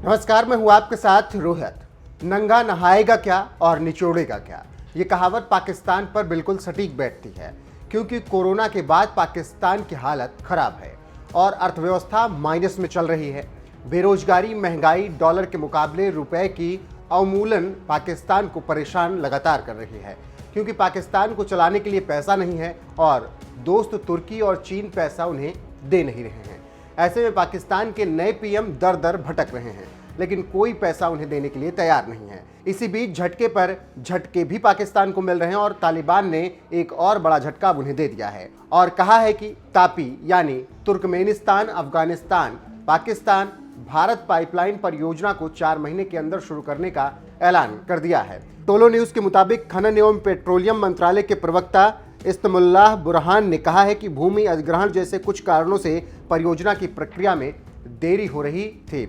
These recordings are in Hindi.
नमस्कार, मैं हूं आपके साथ रोहित। नंगा नहाएगा क्या और निचोड़ेगा क्या, ये कहावत पाकिस्तान पर बिल्कुल सटीक बैठती है, क्योंकि कोरोना के बाद पाकिस्तान की हालत खराब है और अर्थव्यवस्था माइनस में चल रही है। बेरोजगारी, महंगाई, डॉलर के मुकाबले रुपए की अवमूल्यन पाकिस्तान को परेशान लगातार कर रही है, क्योंकि पाकिस्तान को चलाने के लिए पैसा नहीं है और दोस्त तुर्की और चीन पैसा उन्हें दे नहीं रहे हैं। ऐसे में पाकिस्तान के नए पीएम दर दर भटक रहे हैं, लेकिन कोई पैसा उन्हें देने के लिए तैयार नहीं है। इसी बीच झटके पर झटके भी पाकिस्तान को मिल रहे हैं और तालिबान ने एक और बड़ा झटका उन्हें दे दिया है और कहा है कि तापी यानी तुर्कमेनिस्तान, अफगानिस्तान, पाकिस्तान भारत पाइपलाइन परियोजना को 4 महीने के अंदर शुरू करने का ऐलान कर दिया है। टोलो न्यूज के मुताबिक खनन एवं पेट्रोलियम मंत्रालय के प्रवक्ता इस्माइल बुरहान ने कहा है कि भूमि अधिग्रहण जैसे कुछ कारणों से परियोजना की प्रक्रिया में देरी हो रही थी।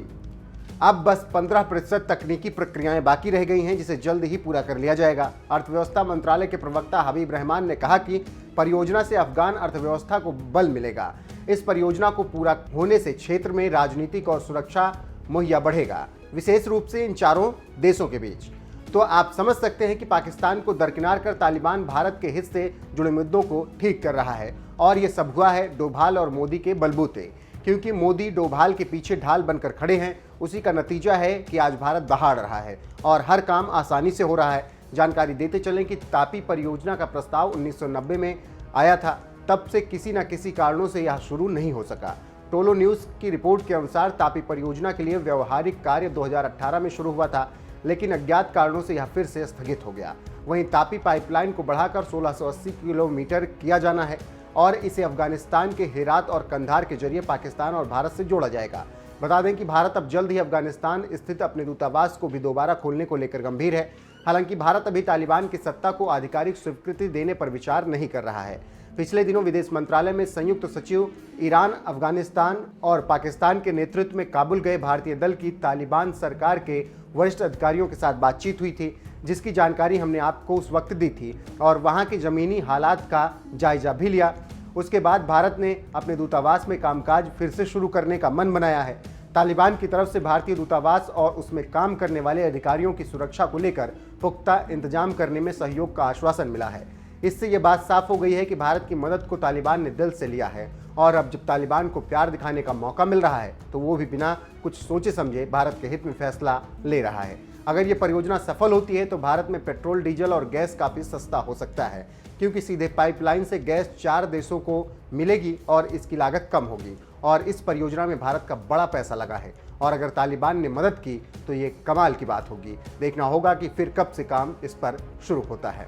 अब बस 15% तकनीकी प्रक्रियाएं बाकी रह गई हैं, जिसे जल्द ही पूरा कर लिया जाएगा। अर्थव्यवस्था मंत्रालय के प्रवक्ता हबीब रहमान ने कहा कि परियोजना से अफगान अर्थव्यवस्था को बल मिलेगा। इस परियोजना को पूरा होने से क्षेत्र में राजनीतिक और सुरक्षा मुहैया बढ़ेगा, विशेष रूप से इन चारों देशों के बीच। तो आप समझ सकते हैं कि पाकिस्तान को दरकिनार कर तालिबान भारत के हित से जुड़े मुद्दों को ठीक कर रहा है और ये सब हुआ है डोभाल और मोदी के बलबूते, क्योंकि मोदी डोभाल के पीछे ढाल बनकर खड़े हैं। उसी का नतीजा है कि आज भारत दहाड़ रहा है और हर काम आसानी से हो रहा है। जानकारी देते चलें कि तापी परियोजना का प्रस्ताव 1990 में आया था, तब से किसी न किसी कारणों से यह शुरू नहीं हो सका। टोलो न्यूज़ की रिपोर्ट के अनुसार तापी परियोजना के लिए व्यवहारिक कार्य 2018 में शुरू हुआ था, लेकिन अज्ञात कारणों से यह फिर से स्थगित हो गया। वहीं तापी पाइपलाइन को बढ़ाकर 1680 किलोमीटर किया जाना है और इसे अफगानिस्तान के हेरात और कंधार के जरिए पाकिस्तान और भारत से जोड़ा जाएगा। बता दें कि भारत अब जल्द ही अफगानिस्तान स्थित अपने दूतावास को भी दोबारा खोलने को लेकर गंभीर है। हालांकि भारत अभी तालिबान की सत्ता को आधिकारिक स्वीकृति देने पर विचार नहीं कर रहा है। पिछले दिनों विदेश मंत्रालय में संयुक्त सचिव ईरान, अफगानिस्तान और पाकिस्तान के नेतृत्व में काबुल गए भारतीय दल की तालिबान सरकार के वरिष्ठ अधिकारियों के साथ बातचीत हुई थी, जिसकी जानकारी हमने आपको उस वक्त दी थी और वहां के ज़मीनी हालात का जायजा भी लिया। उसके बाद भारत ने अपने दूतावास में कामकाज फिर से शुरू करने का मन बनाया है। तालिबान की तरफ से भारतीय दूतावास और उसमें काम करने वाले अधिकारियों की सुरक्षा को लेकर पुख्ता इंतजाम करने में सहयोग का आश्वासन मिला है। इससे ये बात साफ हो गई है कि भारत की मदद को तालिबान ने दिल से लिया है और अब जब तालिबान को प्यार दिखाने का मौका मिल रहा है तो वो भी बिना कुछ सोचे समझे भारत के हित में फैसला ले रहा है। अगर ये परियोजना सफल होती है तो भारत में पेट्रोल, डीजल और गैस काफ़ी सस्ता हो सकता है, क्योंकि सीधे पाइपलाइन से गैस 4 देशों को मिलेगी और इसकी लागत कम होगी और इस परियोजना में भारत का बड़ा पैसा लगा है और अगर तालिबान ने मदद की तो ये कमाल की बात होगी। देखना होगा कि फिर कब से काम इस पर शुरू होता है।